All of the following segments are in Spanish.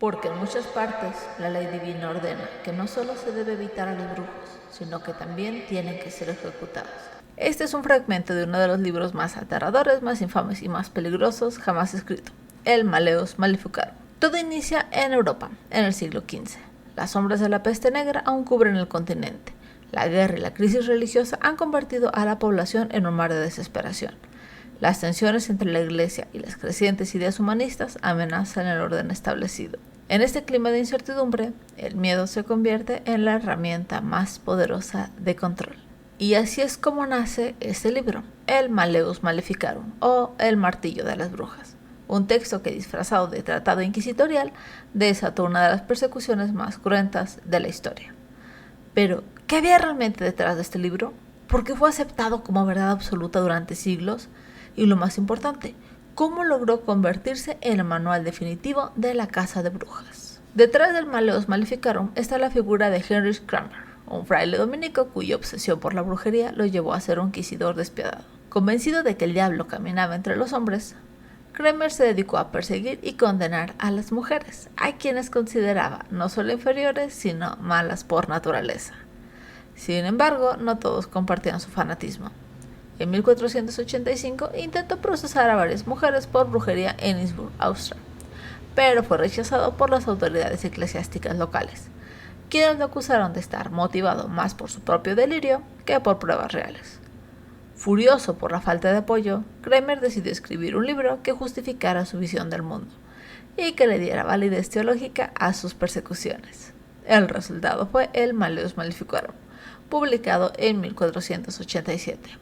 Porque en muchas partes la ley divina ordena que no solo se debe evitar a los brujos, sino que también tienen que ser ejecutados. Este es un fragmento de uno de los libros más aterradores, más infames y más peligrosos jamás escrito, el Malleus Maleficarum. Todo inicia en Europa, en el siglo XV. Las sombras de la peste negra aún cubren el continente. La guerra y la crisis religiosa han convertido a la población en un mar de desesperación. Las tensiones entre la Iglesia y las crecientes ideas humanistas amenazan el orden establecido. En este clima de incertidumbre, el miedo se convierte en la herramienta más poderosa de control. Y así es como nace este libro, el Malleus Maleficarum, o el Martillo de las Brujas. Un texto que, disfrazado de tratado inquisitorial, desató una de las persecuciones más cruentas de la historia. Pero, ¿qué había realmente detrás de este libro? ¿Por qué fue aceptado como verdad absoluta durante siglos? Y lo más importante, ¿cómo logró convertirse en el manual definitivo de la casa de brujas? Detrás del Malleus Maleficarum está la figura de Heinrich Kramer, un fraile dominico cuya obsesión por la brujería lo llevó a ser un inquisidor despiadado. Convencido de que el diablo caminaba entre los hombres, Kramer se dedicó a perseguir y condenar a las mujeres, a quienes consideraba no solo inferiores, sino malas por naturaleza. Sin embargo, no todos compartían su fanatismo. En 1485 intentó procesar a varias mujeres por brujería en Innsbruck, Austria, pero fue rechazado por las autoridades eclesiásticas locales, quienes lo acusaron de estar motivado más por su propio delirio que por pruebas reales. Furioso por la falta de apoyo, Kramer decidió escribir un libro que justificara su visión del mundo y que le diera validez teológica a sus persecuciones. El resultado fue el Malleus Maleficarum, publicado en 1487.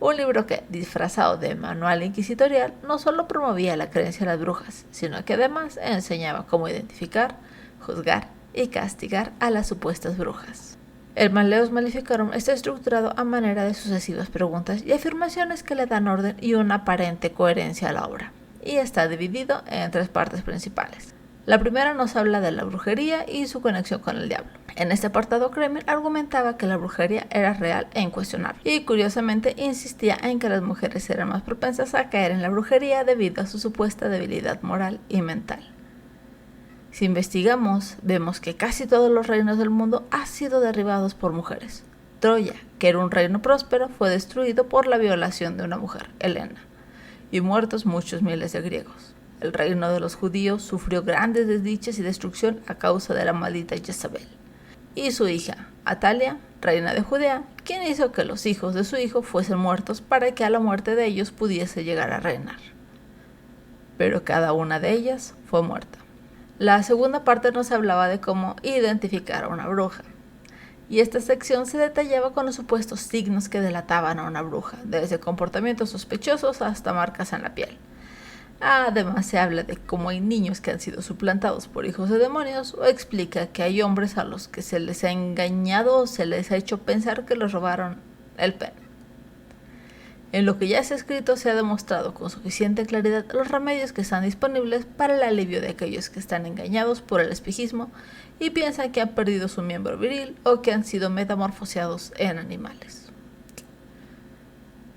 Un libro que, disfrazado de manual inquisitorial, no solo promovía la creencia en las brujas, sino que además enseñaba cómo identificar, juzgar y castigar a las supuestas brujas. El Malleus Maleficarum está estructurado a manera de sucesivas preguntas y afirmaciones que le dan orden y una aparente coherencia a la obra, y está dividido en 3 partes principales. La primera nos habla de la brujería y su conexión con el diablo. En este apartado, Kramer argumentaba que la brujería era real e incuestionable, y curiosamente insistía en que las mujeres eran más propensas a caer en la brujería debido a su supuesta debilidad moral y mental. Si investigamos, vemos que casi todos los reinos del mundo han sido derribados por mujeres. Troya, que era un reino próspero, fue destruido por la violación de una mujer, Helena, y muertos muchos miles de griegos. El reino de los judíos sufrió grandes desdichas y destrucción a causa de la maldita Jezabel, y su hija, Atalia, reina de Judea, quien hizo que los hijos de su hijo fuesen muertos para que a la muerte de ellos pudiese llegar a reinar. Pero cada una de ellas fue muerta. La segunda parte nos hablaba de cómo identificar a una bruja, y esta sección se detallaba con los supuestos signos que delataban a una bruja, desde comportamientos sospechosos hasta marcas en la piel. Además se habla de cómo hay niños que han sido suplantados por hijos de demonios, o explica que hay hombres a los que se les ha engañado o se les ha hecho pensar que les robaron el pene. En lo que ya se ha escrito se ha demostrado con suficiente claridad los remedios que están disponibles para el alivio de aquellos que están engañados por el espejismo y piensan que han perdido su miembro viril o que han sido metamorfoseados en animales.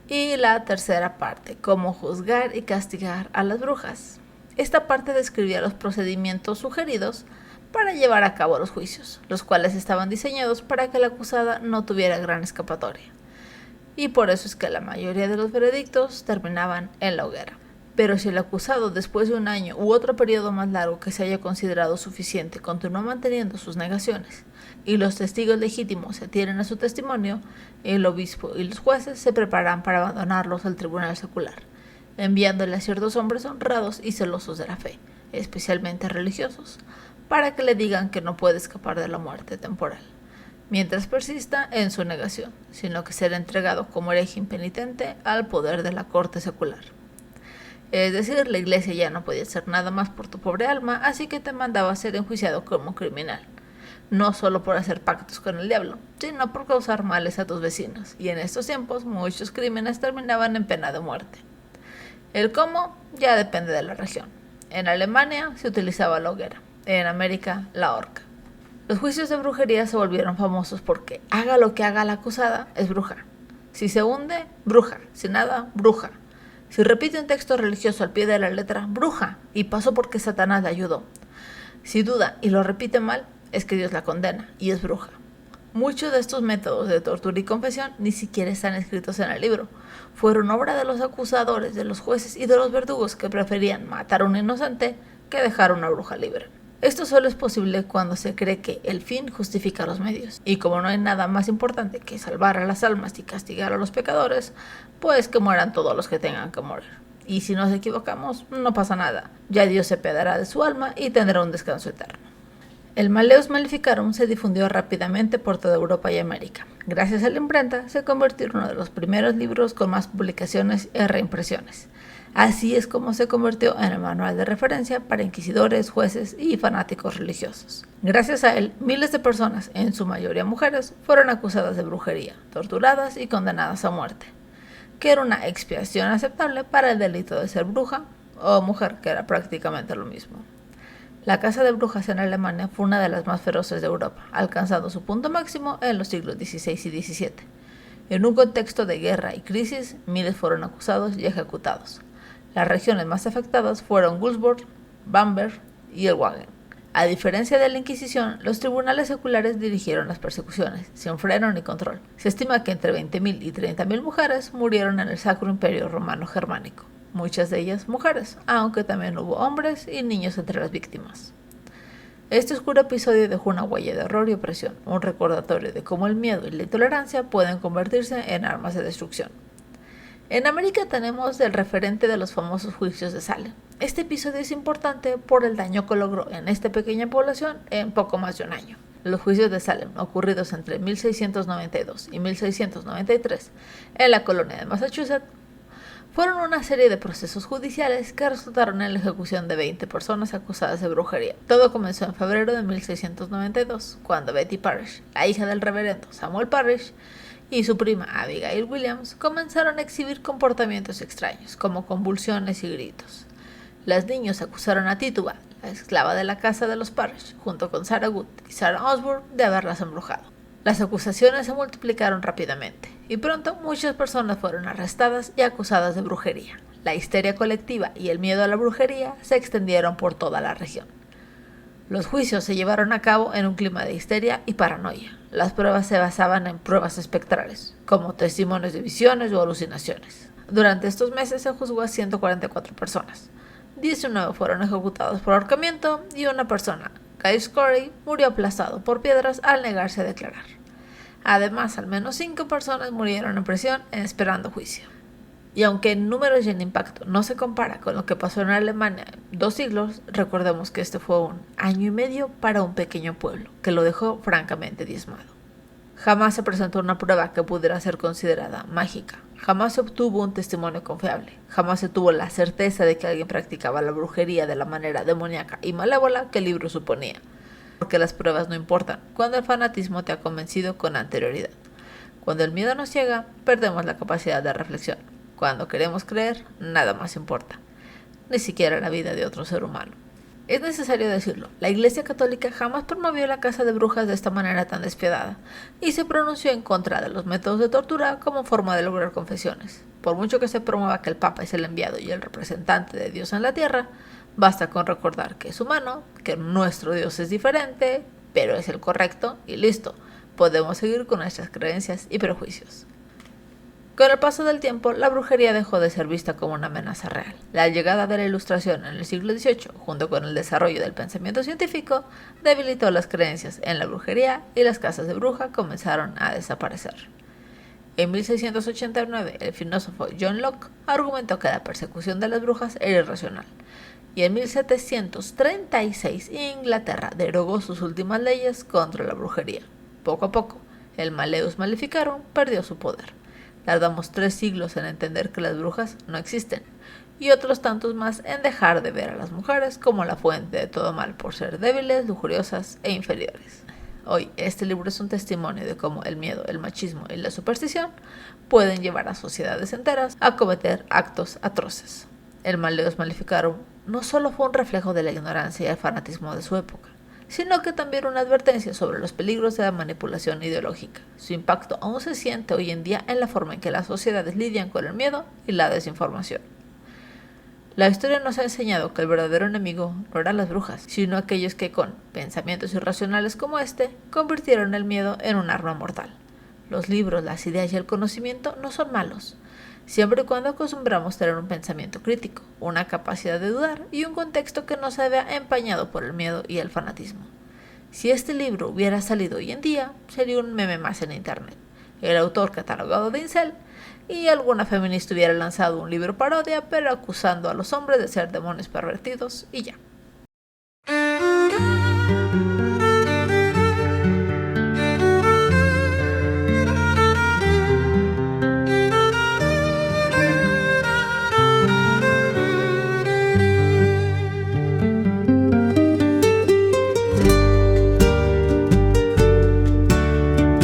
Y la tercera parte, cómo juzgar y castigar a las brujas. Esta parte describía los procedimientos sugeridos para llevar a cabo los juicios, los cuales estaban diseñados para que la acusada no tuviera gran escapatoria. Y por eso es que la mayoría de los veredictos terminaban en la hoguera. Pero si el acusado, después de un año u otro periodo más largo que se haya considerado suficiente, continúa manteniendo sus negaciones y los testigos legítimos se atienen a su testimonio, el obispo y los jueces se preparan para abandonarlos al tribunal secular, enviándole a ciertos hombres honrados y celosos de la fe, especialmente religiosos, para que le digan que no puede escapar de la muerte temporal, mientras persista en su negación, sino que será entregado como hereje impenitente al poder de la corte secular. Es decir, la iglesia ya no podía hacer nada más por tu pobre alma, así que te mandaba a ser enjuiciado como criminal, no solo por hacer pactos con el diablo, sino por causar males a tus vecinos, y en estos tiempos muchos crímenes terminaban en pena de muerte. El cómo ya depende de la región. En Alemania se utilizaba la hoguera, en América la horca. Los juicios de brujería se volvieron famosos porque haga lo que haga la acusada, es bruja. Si se hunde, bruja. Si nada, bruja. Si repite un texto religioso al pie de la letra, bruja, y pasó porque Satanás la ayudó. Si duda y lo repite mal, es que Dios la condena y es bruja. Muchos de estos métodos de tortura y confesión ni siquiera están escritos en el libro. Fueron obra de los acusadores, de los jueces y de los verdugos que preferían matar a un inocente que dejar a una bruja libre. Esto solo es posible cuando se cree que el fin justifica los medios. Y como no hay nada más importante que salvar a las almas y castigar a los pecadores, pues que mueran todos los que tengan que morir. Y si nos equivocamos, no pasa nada. Ya Dios se apiadará de su alma y tendrá un descanso eterno. El Malleus Maleficarum se difundió rápidamente por toda Europa y América. Gracias a la imprenta, se convirtió en uno de los primeros libros con más publicaciones y reimpresiones. Así es como se convirtió en el manual de referencia para inquisidores, jueces y fanáticos religiosos. Gracias a él, miles de personas, en su mayoría mujeres, fueron acusadas de brujería, torturadas y condenadas a muerte, que era una expiación aceptable para el delito de ser bruja o mujer, que era prácticamente lo mismo. La caza de brujas en Alemania fue una de las más feroces de Europa, alcanzando su punto máximo en los siglos XVI y XVII. En un contexto de guerra y crisis, miles fueron acusados y ejecutados. Las regiones más afectadas fueron Würzburg, Bamberg y el Wagen. A diferencia de la Inquisición, los tribunales seculares dirigieron las persecuciones, sin freno ni control. Se estima que entre 20.000 y 30.000 mujeres murieron en el Sacro Imperio Romano Germánico. Muchas de ellas mujeres, aunque también hubo hombres y niños entre las víctimas. Este oscuro episodio dejó una huella de horror y opresión, un recordatorio de cómo el miedo y la intolerancia pueden convertirse en armas de destrucción. En América tenemos el referente de los famosos juicios de Salem. Este episodio es importante por el daño que logró en esta pequeña población en poco más de un año. Los juicios de Salem, ocurridos entre 1692 y 1693 en la colonia de Massachusetts, fueron una serie de procesos judiciales que resultaron en la ejecución de 20 personas acusadas de brujería. Todo comenzó en febrero de 1692, cuando Betty Parrish, la hija del reverendo Samuel Parrish, y su prima Abigail Williams comenzaron a exhibir comportamientos extraños, como convulsiones y gritos. Los niños acusaron a Tituba, la esclava de la casa de los Parrish, junto con Sarah Wood y Sarah Osborne, de haberlas embrujado. Las acusaciones se multiplicaron rápidamente, y pronto muchas personas fueron arrestadas y acusadas de brujería. La histeria colectiva y el miedo a la brujería se extendieron por toda la región. Los juicios se llevaron a cabo en un clima de histeria y paranoia. Las pruebas se basaban en pruebas espectrales, como testimonios de visiones o alucinaciones. Durante estos meses se juzgó a 144 personas. 19 fueron ejecutados por ahorcamiento y una persona, Guy Scory, murió aplastado por piedras al negarse a declarar. Además, al menos 5 personas murieron en prisión esperando juicio. Y aunque en números y en impacto no se compara con lo que pasó en Alemania en 2 siglos, recordemos que este fue un año y medio para un pequeño pueblo, que lo dejó francamente diezmado. Jamás se presentó una prueba que pudiera ser considerada mágica. Jamás se obtuvo un testimonio confiable. Jamás se tuvo la certeza de que alguien practicaba la brujería de la manera demoníaca y malévola que el libro suponía. Porque las pruebas no importan cuando el fanatismo te ha convencido con anterioridad. Cuando el miedo nos ciega, perdemos la capacidad de reflexión. Cuando queremos creer, nada más importa. Ni siquiera la vida de otro ser humano. Es necesario decirlo, la Iglesia Católica jamás promovió la caza de brujas de esta manera tan despiadada y se pronunció en contra de los métodos de tortura como forma de lograr confesiones. Por mucho que se promueva que el Papa es el enviado y el representante de Dios en la tierra, basta con recordar que es humano, que nuestro Dios es diferente, pero es el correcto y listo, podemos seguir con nuestras creencias y prejuicios. Con el paso del tiempo, la brujería dejó de ser vista como una amenaza real. La llegada de la Ilustración en el siglo XVIII, junto con el desarrollo del pensamiento científico, debilitó las creencias en la brujería y las casas de bruja comenzaron a desaparecer. En 1689, el filósofo John Locke argumentó que la persecución de las brujas era irracional, y en 1736 Inglaterra derogó sus últimas leyes contra la brujería. Poco a poco, el Malleus Maleficarum perdió su poder. Tardamos 3 siglos en entender que las brujas no existen, y otros tantos más en dejar de ver a las mujeres como la fuente de todo mal por ser débiles, lujuriosas e inferiores. Hoy, este libro es un testimonio de cómo el miedo, el machismo y la superstición pueden llevar a sociedades enteras a cometer actos atroces. El Malleus Maleficarum no solo fue un reflejo de la ignorancia y el fanatismo de su época, sino que también una advertencia sobre los peligros de la manipulación ideológica. Su impacto aún se siente hoy en día en la forma en que las sociedades lidian con el miedo y la desinformación. La historia nos ha enseñado que el verdadero enemigo no eran las brujas, sino aquellos que con pensamientos irracionales como este, convirtieron el miedo en un arma mortal. Los libros, las ideas y el conocimiento no son malos, siempre y cuando acostumbramos tener un pensamiento crítico, una capacidad de dudar y un contexto que no se vea empañado por el miedo y el fanatismo. Si este libro hubiera salido hoy en día, sería un meme más en internet. El autor catalogado de incel y alguna feminista hubiera lanzado un libro parodia, pero acusando a los hombres de ser demonios pervertidos y ya.